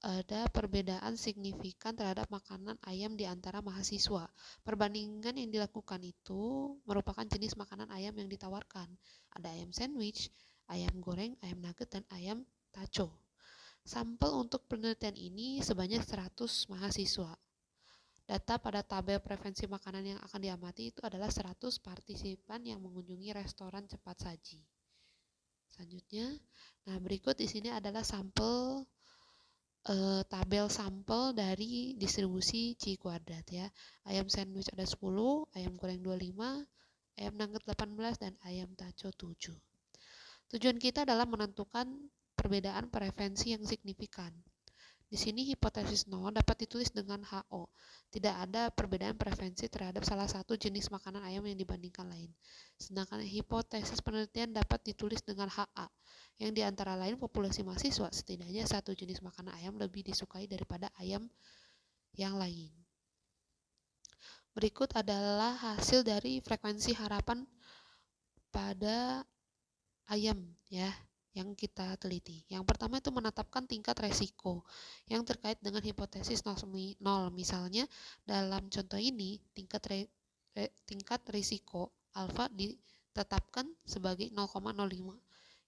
ada perbedaan signifikan terhadap makanan ayam di antara mahasiswa. Perbandingan yang dilakukan itu merupakan jenis makanan ayam yang ditawarkan. Ada ayam sandwich, ayam goreng, ayam nugget, dan ayam taco. Sampel untuk penelitian ini sebanyak 100 mahasiswa. Data pada tabel preferensi makanan yang akan diamati itu adalah 100 partisipan yang mengunjungi restoran cepat saji. Selanjutnya, berikut di sini adalah tabel sampel dari distribusi chi kuadrat ya. Ayam sandwich ada 10, ayam goreng 25, ayam nugget 18, dan ayam taco 7. Tujuan kita adalah menentukan perbedaan preferensi yang signifikan. Di sini hipotesis 0 dapat ditulis dengan HO. Tidak ada perbedaan preferensi terhadap salah satu jenis makanan ayam yang dibandingkan lain. Sedangkan hipotesis penelitian dapat ditulis dengan HA, yang diantara lain populasi mahasiswa setidaknya satu jenis makanan ayam lebih disukai daripada ayam yang lain. Berikut adalah hasil dari frekuensi harapan pada ayam ya, yang kita teliti. Yang pertama itu menetapkan tingkat resiko yang terkait dengan hipotesis 0. Misalnya dalam contoh ini tingkat risiko alfa ditetapkan sebagai 0,05.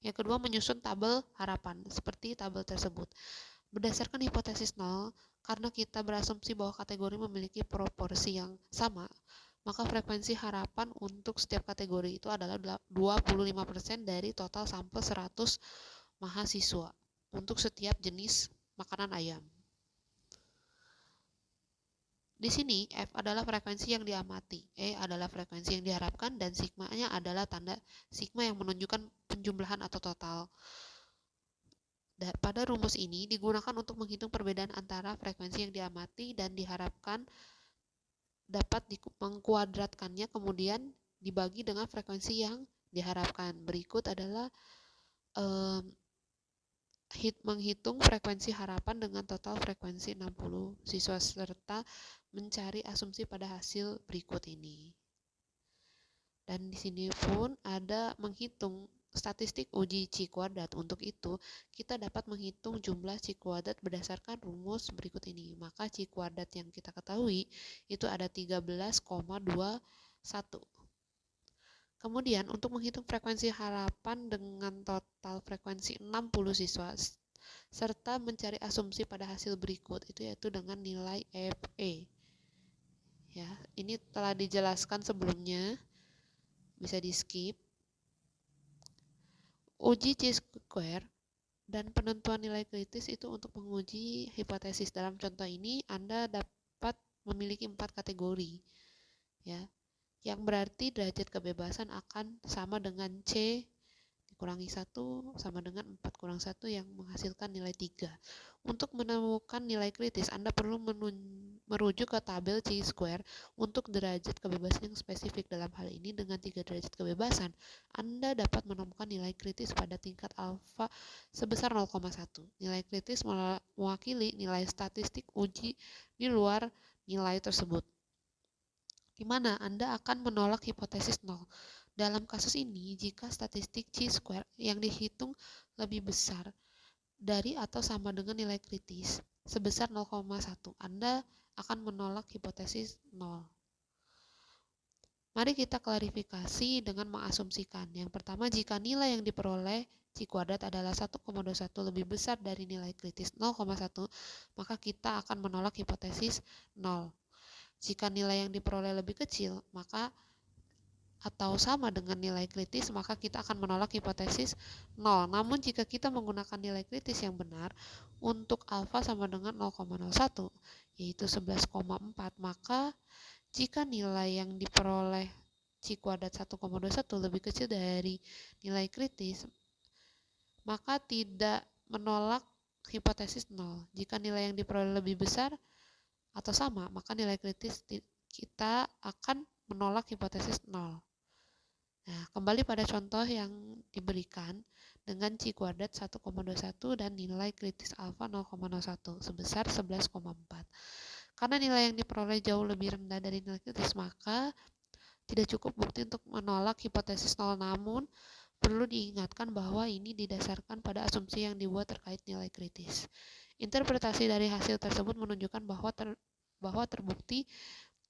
Yang kedua, menyusun tabel harapan seperti tabel tersebut. Berdasarkan hipotesis 0, karena kita berasumsi bahwa kategori memiliki proporsi yang sama, maka frekuensi harapan untuk setiap kategori itu adalah 25% dari total sampel 100 mahasiswa untuk setiap jenis makanan ayam. Di sini F adalah frekuensi yang diamati, E adalah frekuensi yang diharapkan, dan sigma-nya adalah tanda sigma yang menunjukkan penjumlahan atau total. Pada rumus ini digunakan untuk menghitung perbedaan antara frekuensi yang diamati dan diharapkan, dapat mengkuadratkannya kemudian dibagi dengan frekuensi yang diharapkan. Berikut adalah menghitung frekuensi harapan dengan total frekuensi 60 siswa serta mencari asumsi pada hasil berikut ini. Dan di sini pun ada menghitung statistik uji chi kuadrat. Untuk itu, kita dapat menghitung jumlah chi kuadrat berdasarkan rumus berikut ini. Maka chi kuadrat yang kita ketahui itu ada 13,21. Kemudian untuk menghitung frekuensi harapan dengan total frekuensi 60 siswa serta mencari asumsi pada hasil berikut itu yaitu dengan nilai FE. Ya, ini telah dijelaskan sebelumnya, bisa di-skip. Uji chi-square dan penentuan nilai kritis itu untuk menguji hipotesis. Dalam contoh ini Anda dapat memiliki 4 kategori. Ya. Yang berarti derajat kebebasan akan sama dengan C dikurangi 1 sama dengan 4 kurang 1 yang menghasilkan nilai 3. Untuk menemukan nilai kritis, Anda perlu merujuk ke tabel chi-square untuk derajat kebebasan yang spesifik. Dalam hal ini dengan 3 derajat kebebasan, Anda dapat menemukan nilai kritis pada tingkat alfa sebesar 0,1. Nilai kritis mewakili nilai statistik uji di luar nilai tersebut, di mana Anda akan menolak hipotesis 0. Dalam kasus ini, jika statistik chi-square yang dihitung lebih besar dari atau sama dengan nilai kritis sebesar 0,1, Anda akan menolak hipotesis 0. Mari kita klarifikasi dengan mengasumsikan. Yang pertama, jika nilai yang diperoleh C kuadrat adalah 1,21 lebih besar dari nilai kritis 0,1, maka kita akan menolak hipotesis 0. Jika nilai yang diperoleh lebih kecil, maka atau sama dengan nilai kritis, maka kita akan menolak hipotesis 0. Namun jika kita menggunakan nilai kritis yang benar untuk alfa sama dengan 0,01, yaitu 11,4, maka jika nilai yang diperoleh C kuadrat 1,21 lebih kecil dari nilai kritis, maka tidak menolak hipotesis 0. Jika nilai yang diperoleh lebih besar atau sama, maka nilai kritis kita akan menolak hipotesis 0. Nah, kembali pada contoh yang diberikan dengan C kuadrat 1,21 dan nilai kritis alfa 0,01 sebesar 11,4. Karena nilai yang diperoleh jauh lebih rendah dari nilai kritis, maka tidak cukup bukti untuk menolak hipotesis 0, namun perlu diingatkan bahwa ini didasarkan pada asumsi yang dibuat terkait nilai kritis. Interpretasi dari hasil tersebut menunjukkan bahwa terbukti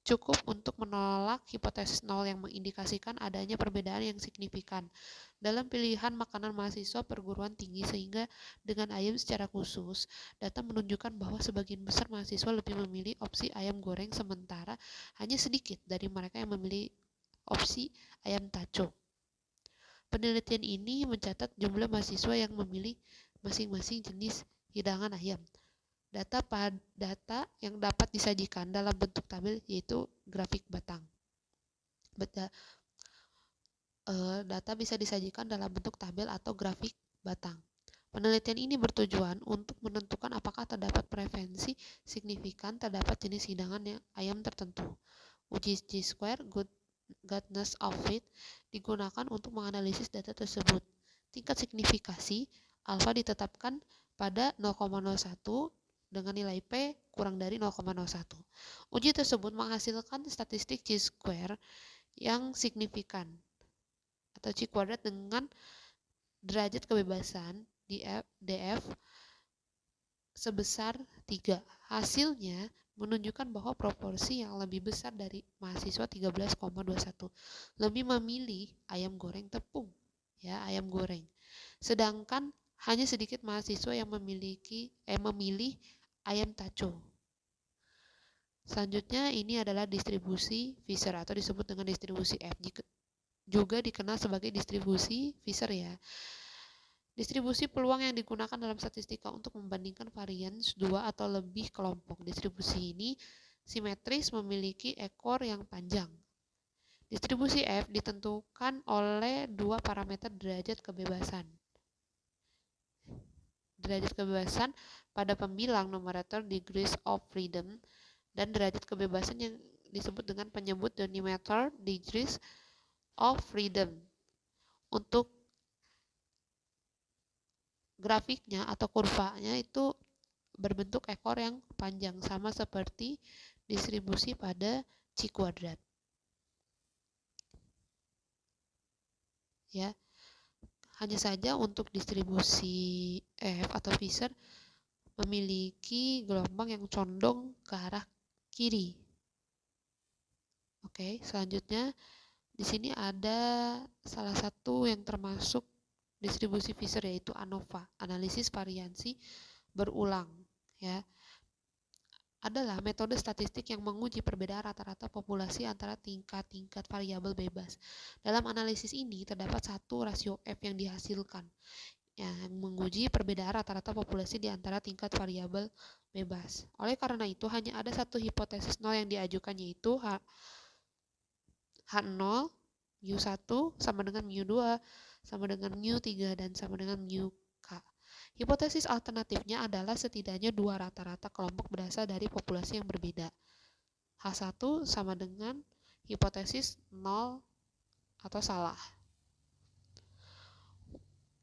cukup untuk menolak hipotesis 0 yang mengindikasikan adanya perbedaan yang signifikan dalam pilihan makanan mahasiswa perguruan tinggi, sehingga dengan ayam secara khusus, data menunjukkan bahwa sebagian besar mahasiswa lebih memilih opsi ayam goreng, sementara hanya sedikit dari mereka yang memilih opsi ayam taco. Penelitian ini mencatat jumlah mahasiswa yang memilih masing-masing jenis hidangan ayam. Data yang dapat disajikan dalam bentuk tabel yaitu grafik batang. Data bisa disajikan dalam bentuk tabel atau grafik batang. Penelitian ini bertujuan untuk menentukan apakah terdapat preferensi signifikan terdapat jenis hidangan ayam tertentu. Uji Chi-square goodness of fit digunakan untuk menganalisis data tersebut. Tingkat signifikasi alfa ditetapkan pada 0,01 dengan nilai P kurang dari 0,01. Uji tersebut menghasilkan statistik Chi-square yang signifikan atau C kuadrat dengan derajat kebebasan DF sebesar 3. Hasilnya menunjukkan bahwa proporsi yang lebih besar dari mahasiswa 13,21 lebih memilih ayam goreng tepung, ayam goreng. Sedangkan hanya sedikit mahasiswa yang memilih ayam taco. Selanjutnya ini adalah distribusi Fisher atau disebut dengan distribusi F, juga dikenal sebagai distribusi Fisher ya. Distribusi peluang yang digunakan dalam statistika untuk membandingkan varian 2 atau lebih kelompok. Distribusi ini simetris, memiliki ekor yang panjang. Distribusi F ditentukan oleh dua parameter derajat kebebasan. Derajat kebebasan pada pembilang numerator degrees of freedom dan derajat kebebasan yang disebut dengan penyebut denominator degrees of freedom. Untuk grafiknya atau kurvanya itu berbentuk ekor yang panjang, sama seperti distribusi pada C kuadrat. Ya. Hanya saja untuk distribusi F atau Fisher memiliki gelombang yang condong ke arah kiri. Oke, selanjutnya di sini ada salah satu yang termasuk distribusi Fisher, yaitu ANOVA, analisis variansi berulang, ya. Adalah metode statistik yang menguji perbedaan rata-rata populasi antara tingkat-tingkat variabel bebas. Dalam analisis ini terdapat satu rasio F yang dihasilkan, yang menguji perbedaan rata-rata populasi di antara tingkat variabel bebas. Oleh karena itu, hanya ada satu hipotesis 0 yang diajukan, yaitu H0, mu1 sama dengan mu2, sama dengan mu3, dan sama dengan mu K. Hipotesis alternatifnya adalah setidaknya dua rata-rata kelompok berasal dari populasi yang berbeda. H1 sama dengan hipotesis 0 atau salah.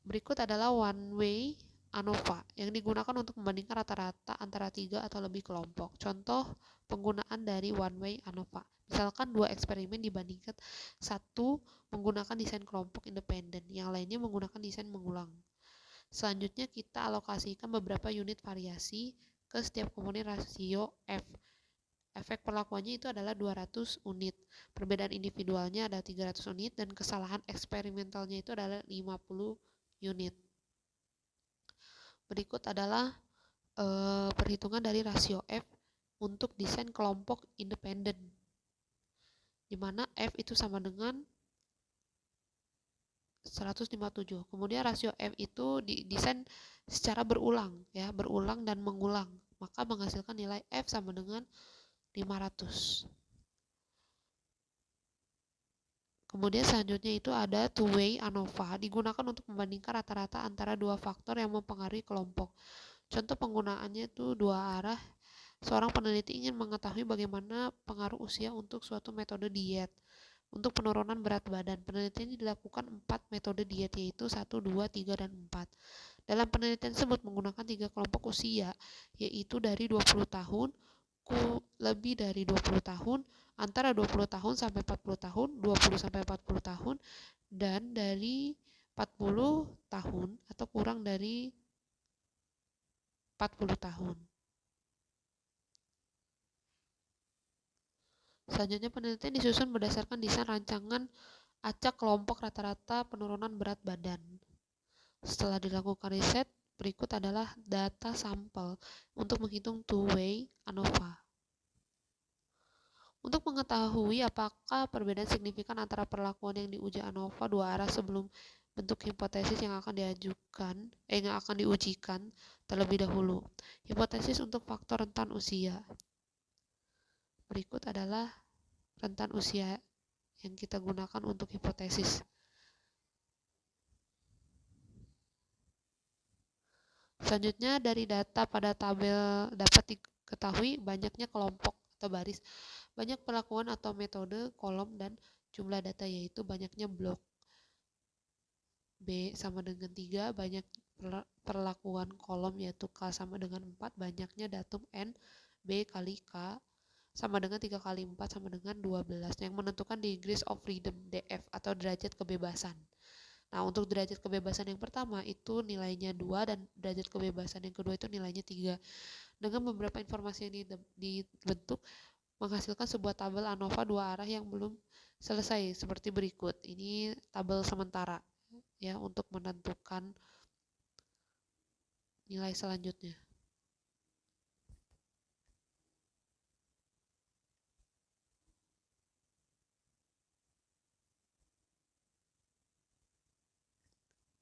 Berikut adalah one way ANOVA yang digunakan untuk membandingkan rata-rata antara 3 atau lebih kelompok. Contoh penggunaan dari one way ANOVA. Misalkan dua eksperimen dibandingkan, satu menggunakan desain kelompok independen, yang lainnya menggunakan desain mengulang. Selanjutnya kita alokasikan beberapa unit variasi ke setiap komponen rasio F. Efek perlakuannya itu adalah 200 unit. Perbedaan individualnya adalah 300 unit dan kesalahan eksperimentalnya itu adalah 50 unit. Berikut adalah perhitungan dari rasio F untuk desain kelompok independen, di mana F itu sama dengan 157. Kemudian rasio F itu didesain secara berulang ya, berulang dan mengulang, maka menghasilkan nilai F sama dengan 500. Kemudian selanjutnya itu ada two-way ANOVA, digunakan untuk membandingkan rata-rata antara dua faktor yang mempengaruhi kelompok. Contoh penggunaannya itu dua arah. Seorang peneliti ingin mengetahui bagaimana pengaruh usia untuk suatu metode diet untuk penurunan berat badan. Penelitian ini dilakukan 4 metode diet, yaitu 1, 2, 3, dan 4. Dalam penelitian tersebut menggunakan 3 kelompok usia, yaitu dari 20 tahun, lebih dari 20 tahun, antara 20 tahun sampai 40 tahun, 20 sampai 40 tahun, dan dari 40 tahun atau kurang dari 40 tahun. Selanjutnya penelitian disusun berdasarkan desain rancangan acak kelompok rata-rata penurunan berat badan. Setelah dilakukan riset, berikut adalah data sampel untuk menghitung two-way ANOVA. Untuk mengetahui apakah perbedaan signifikan antara perlakuan yang diuji ANOVA dua arah sebelum bentuk hipotesis yang akan diujikan terlebih dahulu. Hipotesis untuk faktor rentan usia. Berikut adalah rentan usia yang kita gunakan untuk hipotesis. Selanjutnya dari data pada tabel dapat diketahui banyaknya kelompok atau baris, banyak perlakuan atau metode, kolom, dan jumlah data, yaitu banyaknya blok. B sama dengan 3, banyak perlakuan kolom yaitu K sama dengan 4, banyaknya datum N, B kali K sama dengan 3 kali 4 sama dengan 12, yang menentukan degrees of freedom DF atau derajat kebebasan. Nah, untuk derajat kebebasan yang pertama itu nilainya 2 dan derajat kebebasan yang kedua itu nilainya 3. Dengan beberapa informasi yang dibentuk menghasilkan sebuah tabel ANOVA dua arah yang belum selesai seperti berikut. Ini tabel sementara ya untuk menentukan nilai selanjutnya.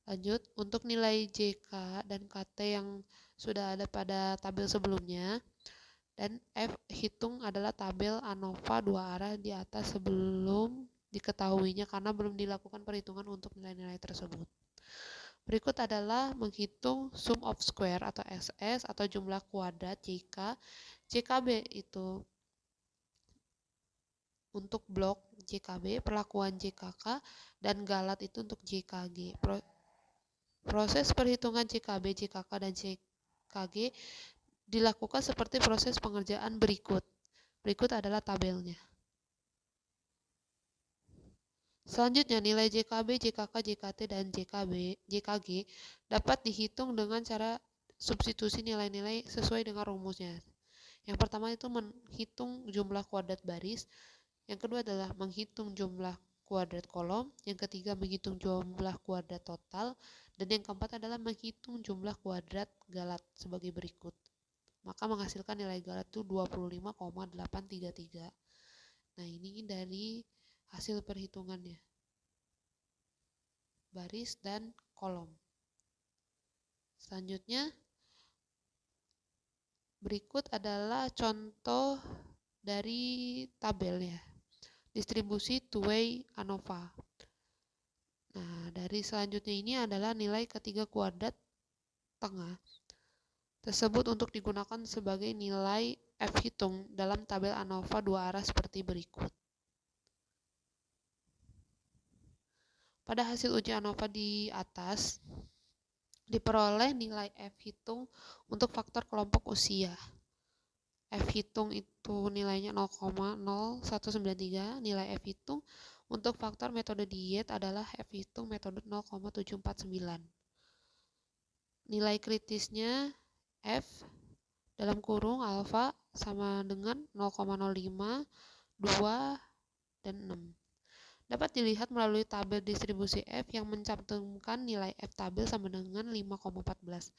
Lanjut, untuk nilai JK dan KT yang sudah ada pada tabel sebelumnya, dan F hitung adalah tabel ANOVA dua arah di atas sebelum diketahuinya karena belum dilakukan perhitungan untuk nilai-nilai tersebut. Berikut adalah menghitung sum of square atau SS atau jumlah kuadrat JK. JKB itu untuk blok JKB, perlakuan JKK, dan galat itu untuk JKG. Proses perhitungan JKB, JKK, dan JKG dilakukan seperti proses pengerjaan berikut. Berikut adalah tabelnya. Selanjutnya, nilai JKB, JKK, JKT, dan JKG dapat dihitung dengan cara substitusi nilai-nilai sesuai dengan rumusnya. Yang pertama itu menghitung jumlah kuadrat baris, yang kedua adalah menghitung jumlah kuadrat kolom, yang ketiga menghitung jumlah kuadrat total, dan yang keempat adalah menghitung jumlah kuadrat galat sebagai berikut. Maka menghasilkan nilai galat itu 25,833. Nah, ini dari hasil perhitungannya. Baris dan kolom. Selanjutnya, berikut adalah contoh dari tabelnya. Distribusi two-way ANOVA. Nah, dari selanjutnya ini adalah nilai ketiga kuadrat tengah tersebut untuk digunakan sebagai nilai F hitung dalam tabel ANOVA dua arah seperti berikut. Pada hasil uji ANOVA di atas, diperoleh nilai F hitung untuk faktor kelompok usia. F hitung itu nilainya 0,0193, nilai F hitung untuk faktor metode diet adalah F hitung metode 0,749. Nilai kritisnya F dalam kurung alfa sama dengan 0,05, 2, dan 6. dapat dilihat melalui tabel distribusi F yang mencantumkan nilai F tabel sama dengan 5,14.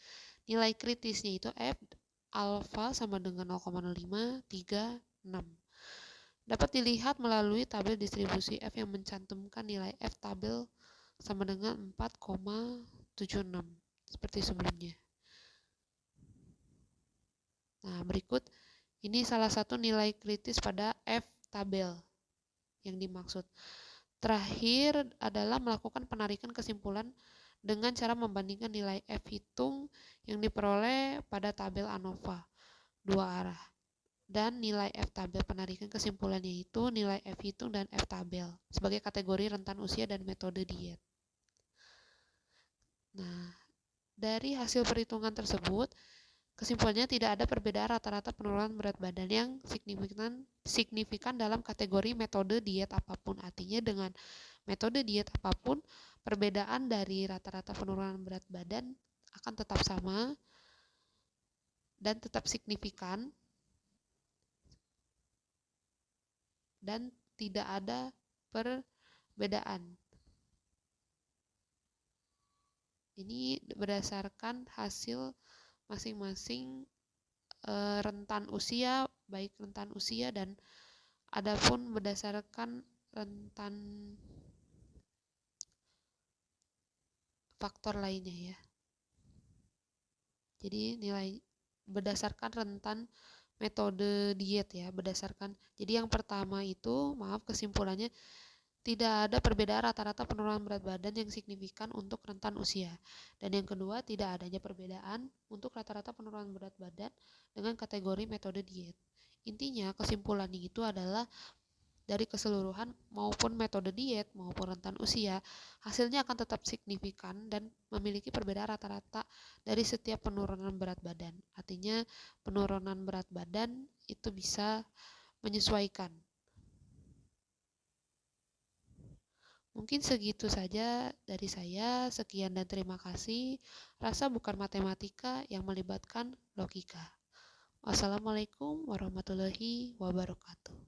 Nilai kritisnya itu F alfa sama dengan 0,0536. Dapat dilihat melalui tabel distribusi F yang mencantumkan nilai F tabel sama dengan 4,76 seperti sebelumnya. Nah, berikut ini salah satu nilai kritis pada F tabel yang dimaksud. Terakhir adalah melakukan penarikan kesimpulan dengan cara membandingkan nilai F hitung yang diperoleh pada tabel ANOVA dua arah dan nilai F tabel. Penarikan kesimpulannya itu nilai F hitung dan F tabel sebagai kategori rentan usia dan metode diet. Nah, dari hasil perhitungan tersebut, kesimpulannya tidak ada perbedaan rata-rata penurunan berat badan yang signifikan dalam kategori metode diet apapun. Artinya dengan metode diet apapun, perbedaan dari rata-rata penurunan berat badan akan tetap sama dan tetap signifikan dan tidak ada perbedaan. Ini berdasarkan hasil masing-masing rentan usia, baik rentan usia dan adapun berdasarkan rentan faktor lainnya ya. Jadi nilai berdasarkan rentan metode diet ya, berdasarkan. Jadi yang pertama itu, kesimpulannya tidak ada perbedaan rata-rata penurunan berat badan yang signifikan untuk rentan usia. Dan yang kedua, tidak adanya perbedaan untuk rata-rata penurunan berat badan dengan kategori metode diet. Intinya, kesimpulannya itu adalah dari keseluruhan maupun metode diet maupun rentan usia, hasilnya akan tetap signifikan dan memiliki perbedaan rata-rata dari setiap penurunan berat badan. Artinya, penurunan berat badan itu bisa menyesuaikan. Mungkin segitu saja dari saya. Sekian dan terima kasih. Rasa bukan matematika yang melibatkan logika. Wassalamualaikum warahmatullahi wabarakatuh.